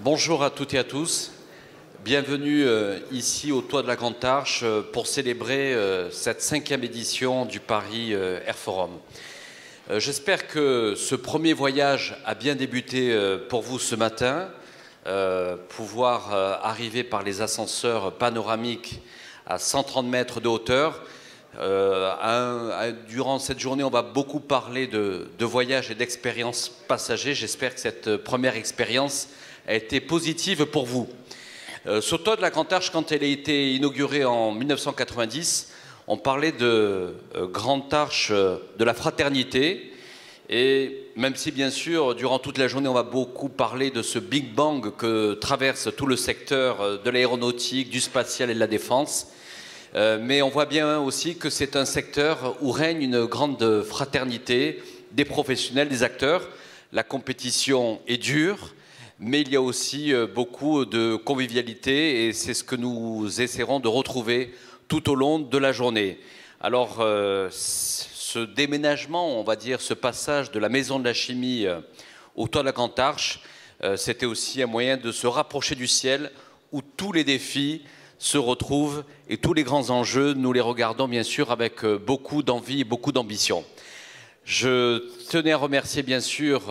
Bonjour à toutes et à tous. Bienvenue ici au toit de la Grande Arche pour célébrer cette 5e édition du Paris Air Forum. J'espère que ce premier voyage a bien débuté pour vous ce matin. Pouvoir arriver par les ascenseurs panoramiques à 130 mètres de hauteur. Durant cette journée, on va beaucoup parler de voyage et d'expérience passager. J'espère que cette première expérience a été positive pour vous. Ce toit de la Grande Arche, quand elle a été inaugurée en 1990, on parlait de Grande Arche de la fraternité. Et même si, bien sûr, durant toute la journée, on va beaucoup parler de ce Big Bang que traverse tout le secteur de l'aéronautique, du spatial et de la défense, mais on voit bien aussi que c'est un secteur où règne une grande fraternité des professionnels, des acteurs. La compétition est dure, mais il y a aussi beaucoup de convivialité et c'est ce que nous essaierons de retrouver tout au long de la journée. Alors, ce déménagement, on va dire, ce passage de la Maison de la Chimie au toit de la Grande Arche, c'était aussi un moyen de se rapprocher du ciel où tous les défis se retrouvent et tous les grands enjeux, nous les regardons bien sûr avec beaucoup d'envie et beaucoup d'ambition. Je tenais à remercier bien sûr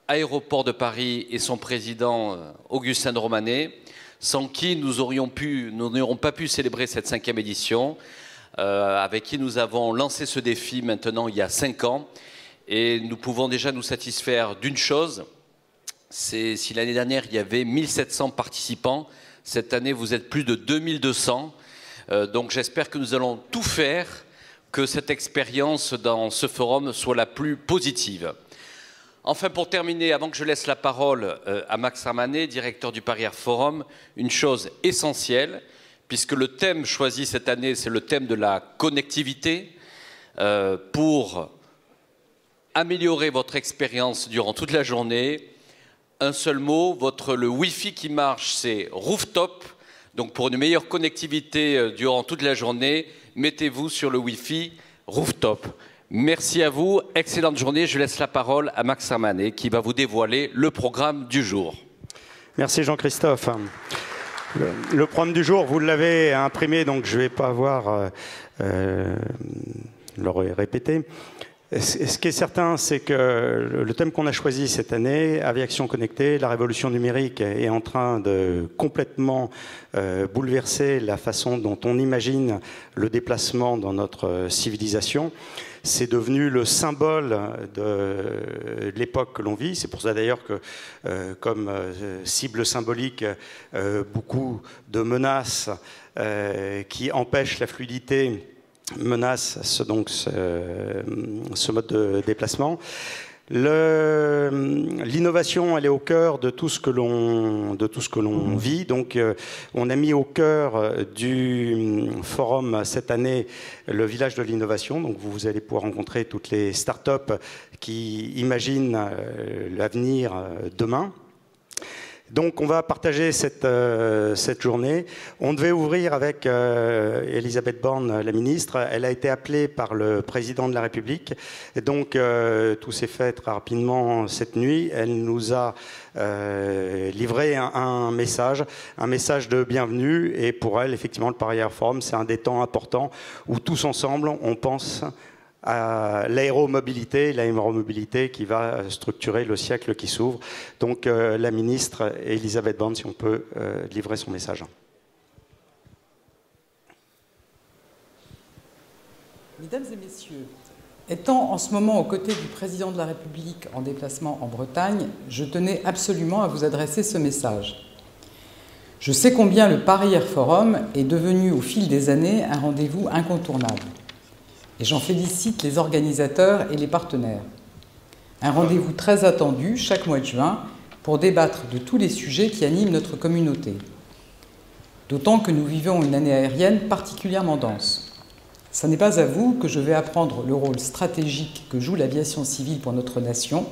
Aéroports de Paris et son président Augustin de Romanet, sans qui nous n'aurions pas pu célébrer cette 5e édition. Avec qui nous avons lancé ce défi maintenant il y a 5 ans. Et nous pouvons déjà nous satisfaire d'une chose, c'est si l'année dernière il y avait 1700 participants, cette année vous êtes plus de 2200. Donc j'espère que nous allons tout faire que cette expérience dans ce forum soit la plus positive. Enfin, pour terminer, avant que je laisse la parole à Max Ramanet, directeur du Paris Air Forum, une chose essentielle, puisque le thème choisi cette année, c'est le thème de la connectivité, pour améliorer votre expérience durant toute la journée. Un seul mot, le Wi-Fi qui marche, c'est rooftop. Donc pour une meilleure connectivité durant toute la journée, mettez-vous sur le Wi-Fi rooftop. Merci à vous, excellente journée. Je laisse la parole à Max Ramanet qui va vous dévoiler le programme du jour. Merci Jean-Christophe. Le programme du jour, vous l'avez imprimé, donc je ne vais pas avoir le répéter. Ce qui est certain, c'est que le thème qu'on a choisi cette année, aviation connectée, la révolution numérique, est en train de complètement bouleverser la façon dont on imagine le déplacement dans notre civilisation. C'est devenu le symbole de l'époque que l'on vit. C'est pour ça d'ailleurs que, comme cible symbolique, beaucoup de menaces qui empêchent la fluidité menacent ce mode de déplacement. L'innovation, elle est au cœur de tout ce que l'on vit. Donc, on a mis au cœur du forum cette année le village de l'innovation. Donc, vous allez pouvoir rencontrer toutes les startups qui imaginent l'avenir demain. Donc, on va partager cette journée. On devait ouvrir avec Elisabeth Borne, la ministre. Elle a été appelée par le président de la République. Et donc, tout s'est fait très rapidement cette nuit. Elle nous a livré un message de bienvenue. Et pour elle, effectivement, le Paris Air Forum, c'est un des temps importants où tous ensemble, on pense à l'aéromobilité qui va structurer le siècle qui s'ouvre. Donc la ministre Elisabeth Borne, si on peut livrer son message. Mesdames et messieurs, étant en ce moment aux côtés du président de la République en déplacement en Bretagne, je tenais absolument à vous adresser ce message. Je sais combien le Paris Air Forum est devenu au fil des années un rendez-vous incontournable. Et j'en félicite les organisateurs et les partenaires. Un rendez-vous très attendu chaque mois de juin pour débattre de tous les sujets qui animent notre communauté. D'autant que nous vivons une année aérienne particulièrement dense. Ce n'est pas à vous que je vais apprendre le rôle stratégique que joue l'aviation civile pour notre nation,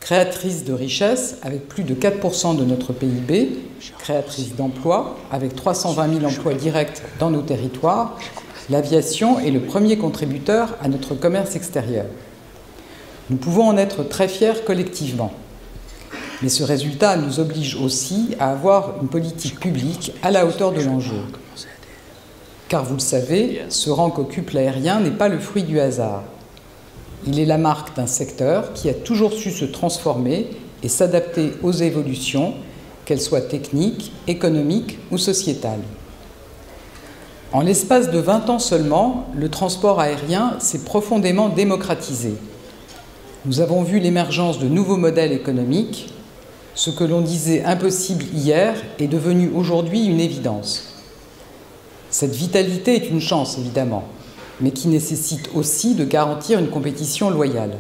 créatrice de richesses avec plus de 4% de notre PIB, créatrice d'emplois avec 320 000 emplois directs dans nos territoires. L'aviation est le premier contributeur à notre commerce extérieur. Nous pouvons en être très fiers collectivement. Mais ce résultat nous oblige aussi à avoir une politique publique à la hauteur de l'enjeu. Car vous le savez, ce rang qu'occupe l'aérien n'est pas le fruit du hasard. Il est la marque d'un secteur qui a toujours su se transformer et s'adapter aux évolutions, qu'elles soient techniques, économiques ou sociétales. En l'espace de 20 ans seulement, le transport aérien s'est profondément démocratisé. Nous avons vu l'émergence de nouveaux modèles économiques. Ce que l'on disait impossible hier est devenu aujourd'hui une évidence. Cette vitalité est une chance, évidemment, mais qui nécessite aussi de garantir une compétition loyale.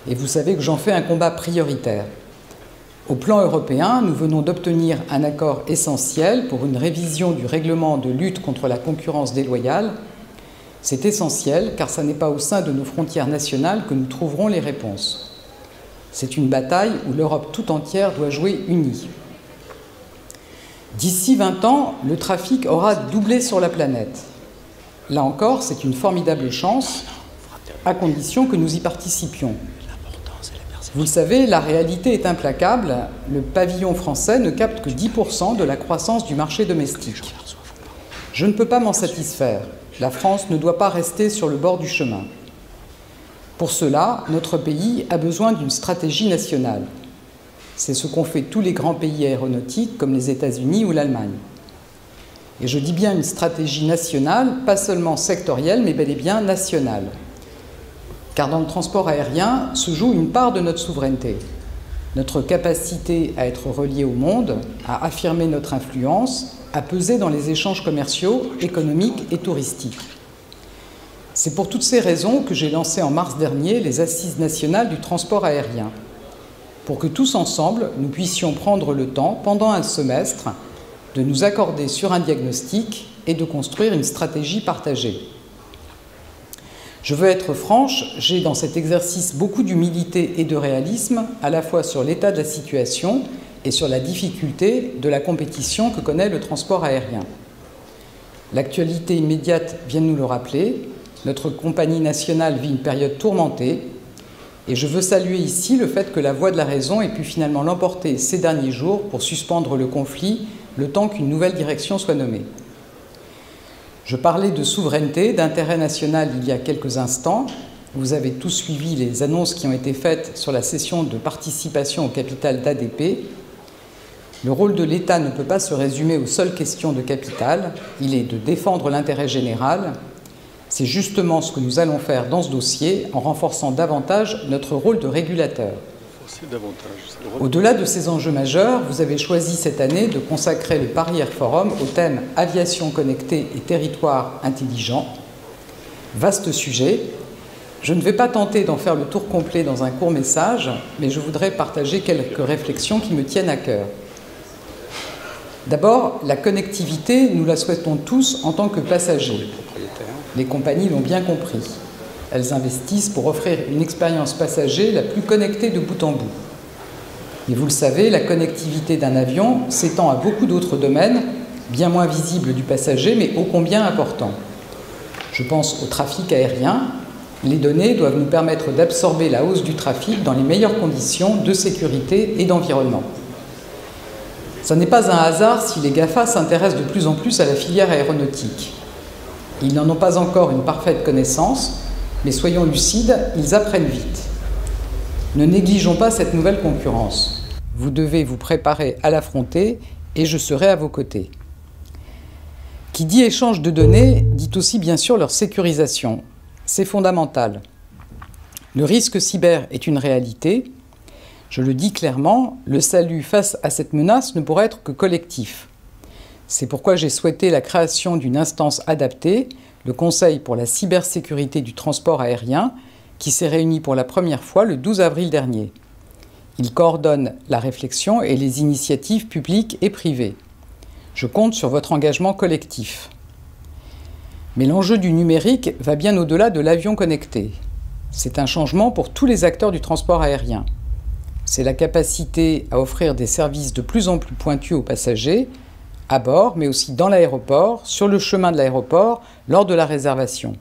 Et vous savez que j'en fais un combat prioritaire. Au plan européen, nous venons d'obtenir un accord essentiel pour une révision du règlement de lutte contre la concurrence déloyale. C'est essentiel car ce n'est pas au sein de nos frontières nationales que nous trouverons les réponses. C'est une bataille où l'Europe tout entière doit jouer unie. D'ici 20 ans, le trafic aura doublé sur la planète. Là encore, c'est une formidable chance, à condition que nous y participions. Vous le savez, la réalité est implacable. Le pavillon français ne capte que 10% de la croissance du marché domestique. Je ne peux pas m'en satisfaire. La France ne doit pas rester sur le bord du chemin. Pour cela, notre pays a besoin d'une stratégie nationale. C'est ce qu'ont fait tous les grands pays aéronautiques, comme les États-Unis ou l'Allemagne. Et je dis bien une stratégie nationale, pas seulement sectorielle, mais bel et bien nationale. Car dans le transport aérien se joue une part de notre souveraineté. Notre capacité à être reliés au monde, à affirmer notre influence, à peser dans les échanges commerciaux, économiques et touristiques. C'est pour toutes ces raisons que j'ai lancé en mars dernier les Assises nationales du transport aérien, pour que tous ensemble, nous puissions prendre le temps, pendant un semestre, de nous accorder sur un diagnostic et de construire une stratégie partagée. Je veux être franche, j'ai dans cet exercice beaucoup d'humilité et de réalisme, à la fois sur l'état de la situation et sur la difficulté de la compétition que connaît le transport aérien. L'actualité immédiate vient de nous le rappeler, notre compagnie nationale vit une période tourmentée, et je veux saluer ici le fait que la voix de la raison ait pu finalement l'emporter ces derniers jours pour suspendre le conflit le temps qu'une nouvelle direction soit nommée. Je parlais de souveraineté, d'intérêt national il y a quelques instants. Vous avez tous suivi les annonces qui ont été faites sur la cession de participation au capital d'ADP. Le rôle de l'État ne peut pas se résumer aux seules questions de capital. Il est de défendre l'intérêt général. C'est justement ce que nous allons faire dans ce dossier en renforçant davantage notre rôle de régulateur. Au-delà de ces enjeux majeurs, vous avez choisi cette année de consacrer le Paris Air Forum au thème « Aviation connectée et territoire intelligent ». Vaste sujet. Je ne vais pas tenter d'en faire le tour complet dans un court message, mais je voudrais partager quelques réflexions qui me tiennent à cœur. D'abord, la connectivité, nous la souhaitons tous en tant que passagers. Les compagnies l'ont bien compris. Elles investissent pour offrir une expérience passager la plus connectée de bout en bout. Et vous le savez, la connectivité d'un avion s'étend à beaucoup d'autres domaines, bien moins visibles du passager, mais ô combien importants. Je pense au trafic aérien. Les données doivent nous permettre d'absorber la hausse du trafic dans les meilleures conditions de sécurité et d'environnement. Ce n'est pas un hasard si les GAFA s'intéressent de plus en plus à la filière aéronautique. Ils n'en ont pas encore une parfaite connaissance, mais soyons lucides, ils apprennent vite. Ne négligeons pas cette nouvelle concurrence. Vous devez vous préparer à l'affronter et je serai à vos côtés. Qui dit échange de données dit aussi bien sûr leur sécurisation. C'est fondamental. Le risque cyber est une réalité. Je le dis clairement, le salut face à cette menace ne pourra être que collectif. C'est pourquoi j'ai souhaité la création d'une instance adaptée, le Conseil pour la cybersécurité du transport aérien, qui s'est réuni pour la première fois le 12 avril dernier. Il coordonne la réflexion et les initiatives publiques et privées. Je compte sur votre engagement collectif. Mais l'enjeu du numérique va bien au-delà de l'avion connecté. C'est un changement pour tous les acteurs du transport aérien. C'est la capacité à offrir des services de plus en plus pointus aux passagers, à bord, mais aussi dans l'aéroport, sur le chemin de l'aéroport, lors de la réservation.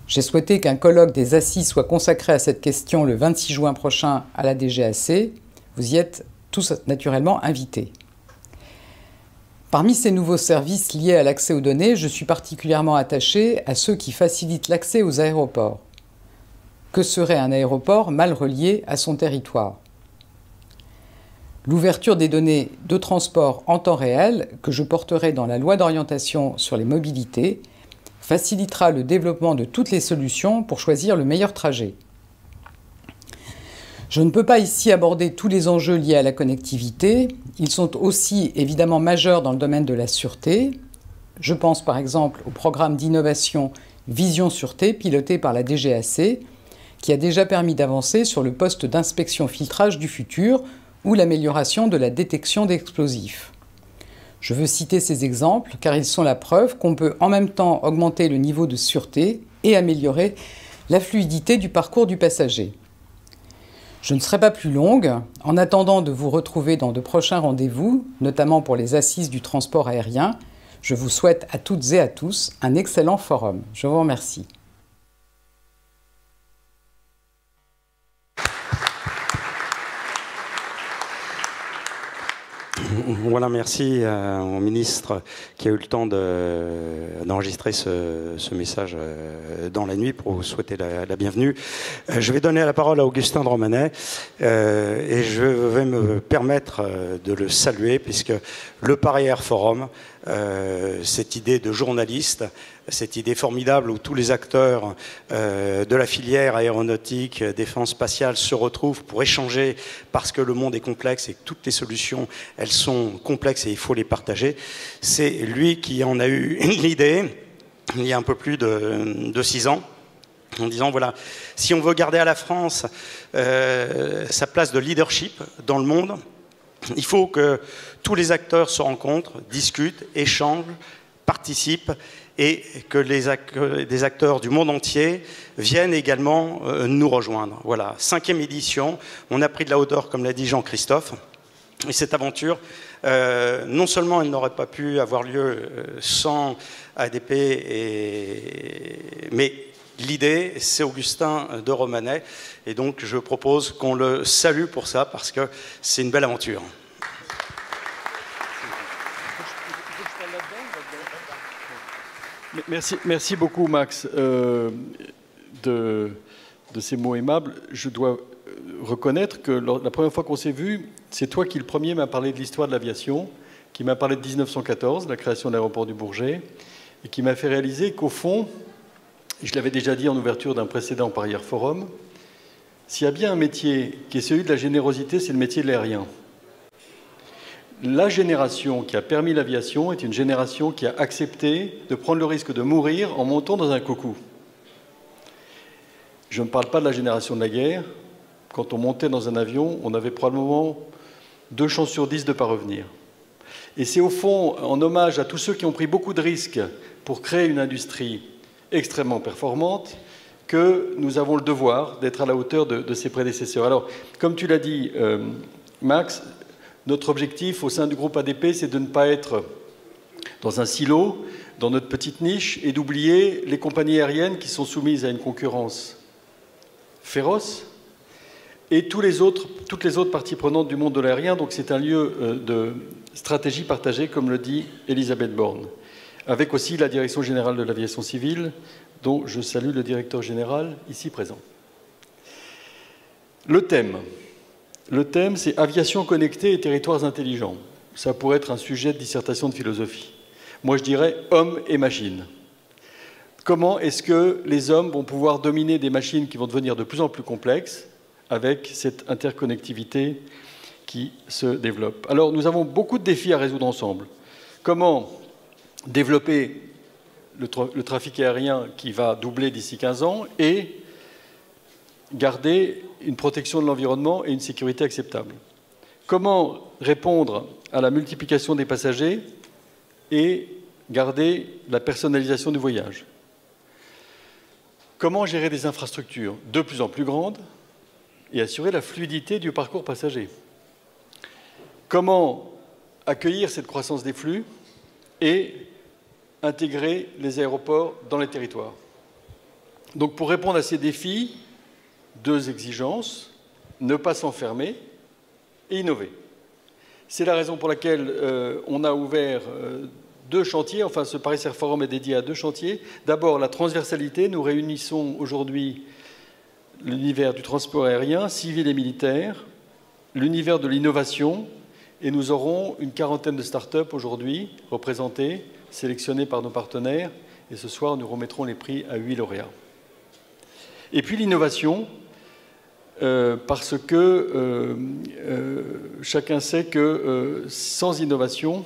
J'ai souhaité qu'un colloque des Assises soit consacré à cette question le 26 juin prochain à la DGAC. Vous y êtes tous naturellement invités. Parmi ces nouveaux services liés à l'accès aux données, je suis particulièrement attaché à ceux qui facilitent l'accès aux aéroports. Que serait un aéroport mal relié à son territoire ? L'ouverture des données de transport en temps réel, que je porterai dans la loi d'orientation sur les mobilités, facilitera le développement de toutes les solutions pour choisir le meilleur trajet. Je ne peux pas ici aborder tous les enjeux liés à la connectivité. Ils sont aussi évidemment majeurs dans le domaine de la sûreté. Je pense par exemple au programme d'innovation Vision Sûreté piloté par la DGAC, qui a déjà permis d'avancer sur le poste d'inspection filtrage du futur ou l'amélioration de la détection d'explosifs. Je veux citer ces exemples car ils sont la preuve qu'on peut en même temps augmenter le niveau de sûreté et améliorer la fluidité du parcours du passager. Je ne serai pas plus longue. En attendant de vous retrouver dans de prochains rendez-vous, notamment pour les assises du transport aérien, je vous souhaite à toutes et à tous un excellent forum. Je vous remercie. Voilà, merci au ministre qui a eu le temps d'enregistrer ce message dans la nuit pour vous souhaiter la bienvenue. Je vais donner la parole à Augustin de Romanet et je vais me permettre de le saluer puisque le Paris Air Forum, cette idée de journaliste, cette idée formidable où tous les acteurs de la filière aéronautique, défense spatiale se retrouvent pour échanger parce que le monde est complexe et que toutes les solutions, elles sont complexes et il faut les partager. C'est lui qui en a eu l'idée il y a un peu plus de 6 ans en disant voilà, si on veut garder à la France sa place de leadership dans le monde, il faut que tous les acteurs se rencontrent, discutent, échangent, participent et que des acteurs du monde entier viennent également nous rejoindre. Voilà, 5e édition, on a pris de la hauteur, comme l'a dit Jean-Christophe, et cette aventure, non seulement elle n'aurait pas pu avoir lieu sans ADP, mais l'idée, c'est Augustin de Romanet, et donc je propose qu'on le salue pour ça, parce que c'est une belle aventure. Merci beaucoup, Max, de ces mots aimables. Je dois reconnaître que la première fois qu'on s'est vu, c'est toi qui le premier m'a parlé de l'histoire de l'aviation, qui m'a parlé de 1914, la création de l'aéroport du Bourget, et qui m'a fait réaliser qu'au fond, je l'avais déjà dit en ouverture d'un précédent Paris Air Forum, s'il y a bien un métier qui est celui de la générosité, c'est le métier de l'aérien. La génération qui a permis l'aviation est une génération qui a accepté de prendre le risque de mourir en montant dans un coucou. Je ne parle pas de la génération de la guerre. Quand on montait dans un avion, on avait probablement 2 chances sur 10 de ne pas revenir. Et c'est au fond, en hommage à tous ceux qui ont pris beaucoup de risques pour créer une industrie extrêmement performante, que nous avons le devoir d'être à la hauteur de ses prédécesseurs. Alors, comme tu l'as dit, Max, notre objectif au sein du groupe ADP, c'est de ne pas être dans un silo, dans notre petite niche, et d'oublier les compagnies aériennes qui sont soumises à une concurrence féroce, et toutes les autres parties prenantes du monde de l'aérien. Donc c'est un lieu de stratégie partagée, comme le dit Elisabeth Borne, avec aussi la Direction générale de l'aviation civile, dont je salue le directeur général ici présent. Le thème, c'est aviation connectée et territoires intelligents. Ça pourrait être un sujet de dissertation de philosophie. Moi, je dirais hommes et machines. Comment est-ce que les hommes vont pouvoir dominer des machines qui vont devenir de plus en plus complexes avec cette interconnectivité qui se développe? Alors, nous avons beaucoup de défis à résoudre ensemble. Comment développer le trafic aérien qui va doubler d'ici 15 ans et garder une protection de l'environnement et une sécurité acceptable? Comment répondre à la multiplication des passagers et garder la personnalisation du voyage? Comment gérer des infrastructures de plus en plus grandes et assurer la fluidité du parcours passager? Comment accueillir cette croissance des flux et intégrer les aéroports dans les territoires? Donc pour répondre à ces défis, 2 exigences: ne pas s'enfermer et innover. C'est la raison pour laquelle on a ouvert 2 chantiers, enfin ce Paris Air Forum est dédié à 2 chantiers. D'abord la transversalité, nous réunissons aujourd'hui l'univers du transport aérien, civil et militaire, l'univers de l'innovation, et nous aurons une 40aine de start-up aujourd'hui représentées, sélectionnées par nos partenaires, et ce soir nous remettrons les prix à 8 lauréats. Et puis l'innovation, parce que chacun sait que sans innovation,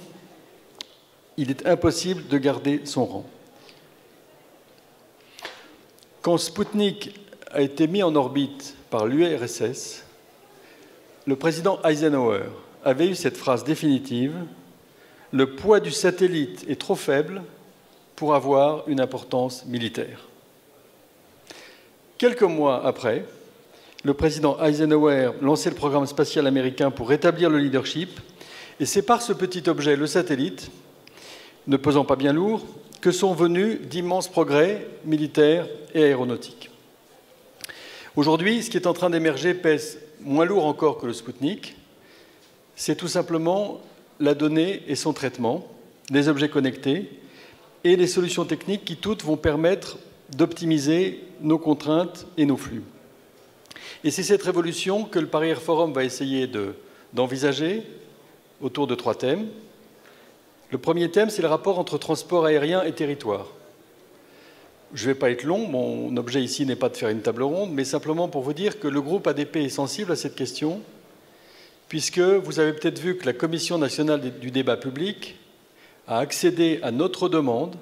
il est impossible de garder son rang. Quand Sputnik a été mis en orbite par l'URSS, le président Eisenhower avait eu cette phrase définitive: « Le poids du satellite est trop faible pour avoir une importance militaire ». Quelques mois après, le président Eisenhower lançait le programme spatial américain pour rétablir le leadership, et c'est par ce petit objet, le satellite, ne pesant pas bien lourd, que sont venus d'immenses progrès militaires et aéronautiques. Aujourd'hui, ce qui est en train d'émerger pèse moins lourd encore que le Sputnik. C'est tout simplement la donnée et son traitement, les objets connectés et les solutions techniques qui toutes vont permettre d'optimiser nos contraintes et nos flux. Et c'est cette révolution que le Paris Air Forum va essayer d'envisager autour de 3 thèmes. Le premier thème, c'est le rapport entre transport aérien et territoire. Je ne vais pas être long, mon objet ici n'est pas de faire une table ronde, mais simplement pour vous dire que le groupe ADP est sensible à cette question, puisque vous avez peut-être vu que la Commission nationale du débat public a accédé à notre demande,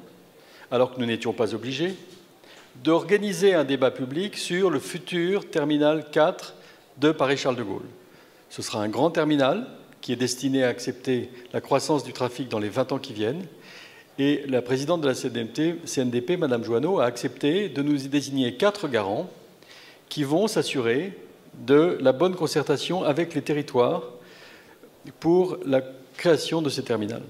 alors que nous n'étions pas obligés, d'organiser un débat public sur le futur terminal 4 de Paris-Charles de Gaulle. Ce sera un grand terminal qui est destiné à accepter la croissance du trafic dans les 20 ans qui viennent. Et la présidente de la CNDP, Madame Joanneau, a accepté de nous y désigner 4 garants qui vont s'assurer de la bonne concertation avec les territoires pour la création de ces terminals.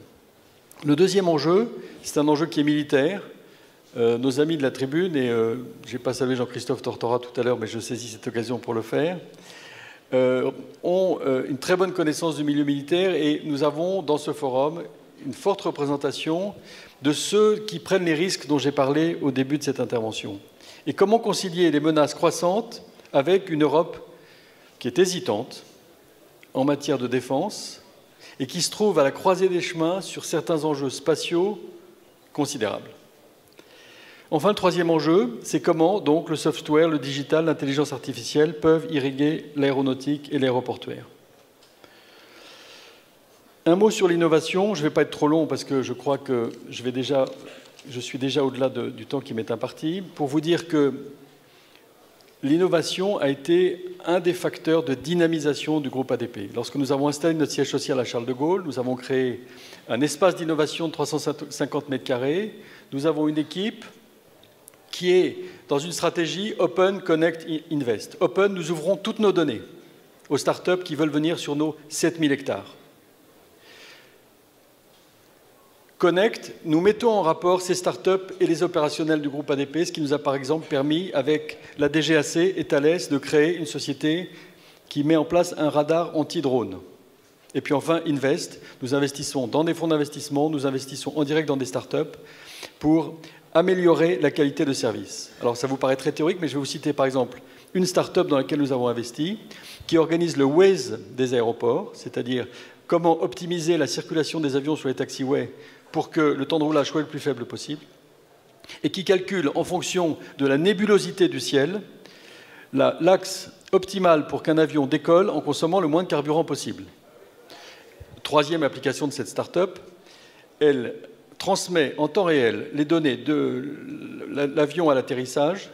Le deuxième enjeu, c'est un enjeu qui est militaire. Nos amis de la tribune, et je n'ai pas salué Jean-Christophe Tortora tout à l'heure, mais je saisis cette occasion pour le faire, ont une très bonne connaissance du milieu militaire, et nous avons dans ce forum une forte représentation de ceux qui prennent les risques dont j'ai parlé au début de cette intervention. Et comment concilier les menaces croissantes avec une Europe qui est hésitante en matière de défense et qui se trouve à la croisée des chemins sur certains enjeux spatiaux considérables. Enfin, le troisième enjeu, c'est comment donc le software, le digital, l'intelligence artificielle peuvent irriguer l'aéronautique et l'aéroportuaire. Un mot sur l'innovation, je ne vais pas être trop long parce que je crois que je suis déjà au-delà du temps qui m'est imparti, pour vous dire que l'innovation a été un des facteurs de dynamisation du groupe ADP. Lorsque nous avons installé notre siège social à Charles de Gaulle, nous avons créé un espace d'innovation de 350 mètres carrés. Nous avons une équipe qui est dans une stratégie Open, Connect, Invest. Open, nous ouvrons toutes nos données aux startups qui veulent venir sur nos 7000 hectares. Connect, nous mettons en rapport ces startups et les opérationnels du groupe ADP, ce qui nous a par exemple permis, avec la DGAC et Thales, de créer une société qui met en place un radar anti-drone. Et puis enfin, Invest, nous investissons dans des fonds d'investissement, nous investissons en direct dans des startups pour améliorer la qualité de service. Alors ça vous paraît très théorique, mais je vais vous citer par exemple une start-up dans laquelle nous avons investi, qui organise le Waze des aéroports, c'est-à-dire comment optimiser la circulation des avions sur les taxiways pour que le temps de roulage soit le plus faible possible, et qui calcule en fonction de la nébulosité du ciel l'axe optimal pour qu'un avion décolle en consommant le moins de carburant possible. Troisième application de cette start-up, elle transmet en temps réel les données de l'avion à l'atterrissage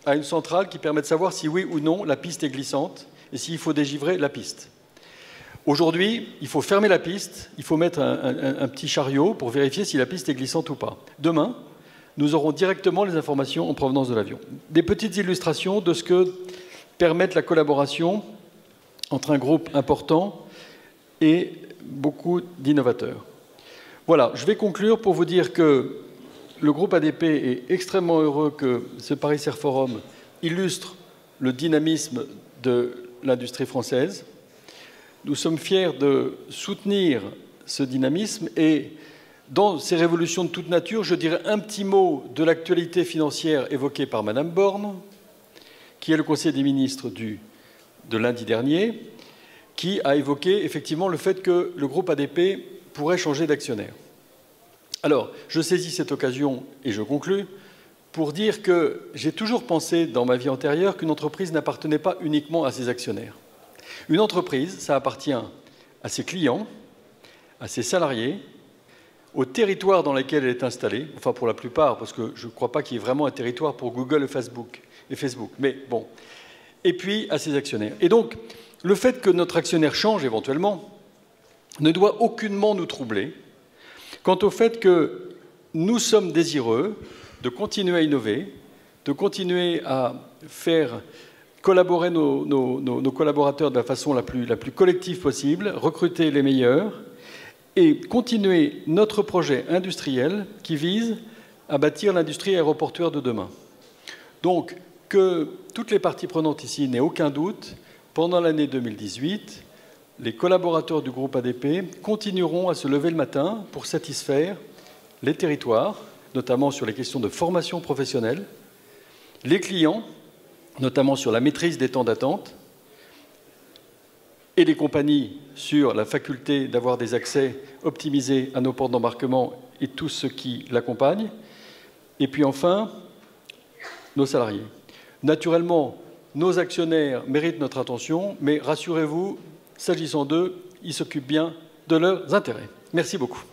à une centrale qui permet de savoir si oui ou non la piste est glissante et s'il faut dégivrer la piste. Aujourd'hui, il faut fermer la piste, il faut mettre un petit chariot pour vérifier si la piste est glissante ou pas. Demain, nous aurons directement les informations en provenance de l'avion. Des petites illustrations de ce que permet la collaboration entre un groupe important et beaucoup d'innovateurs. Voilà, je vais conclure pour vous dire que le groupe ADP est extrêmement heureux que ce Paris Air Forum illustre le dynamisme de l'industrie française. nous sommes fiers de soutenir ce dynamisme et dans ces révolutions de toute nature, je dirais un petit mot de l'actualité financière évoquée par Madame Borne, qui est le Conseil des ministres de lundi dernier, qui a évoqué effectivement le fait que le groupe ADP pourrait changer d'actionnaire. Alors, je saisis cette occasion et je conclus pour dire que j'ai toujours pensé dans ma vie antérieure qu'une entreprise n'appartenait pas uniquement à ses actionnaires. Une entreprise, ça appartient à ses clients, à ses salariés, au territoire dans lequel elle est installée, enfin pour la plupart, parce que je ne crois pas qu'il y ait vraiment un territoire pour Google et Facebook, mais bon, et puis à ses actionnaires. Et donc, le fait que notre actionnaire change éventuellement ne doit aucunement nous troubler quant au fait que nous sommes désireux de continuer à innover, de continuer à faire collaborer nos collaborateurs de la façon la plus collective possible, recruter les meilleurs et continuer notre projet industriel qui vise à bâtir l'industrie aéroportuaire de demain. Donc, que toutes les parties prenantes ici n'aient aucun doute, pendant l'année 2018, les collaborateurs du groupe ADP continueront à se lever le matin pour satisfaire les territoires, notamment sur les questions de formation professionnelle, les clients, notamment sur la maîtrise des temps d'attente, et les compagnies sur la faculté d'avoir des accès optimisés à nos ports d'embarquement et tout ce qui l'accompagne, et puis enfin, nos salariés. Naturellement, nos actionnaires méritent notre attention, mais rassurez-vous, s'agissant d'eux, ils s'occupent bien de leurs intérêts. Merci beaucoup.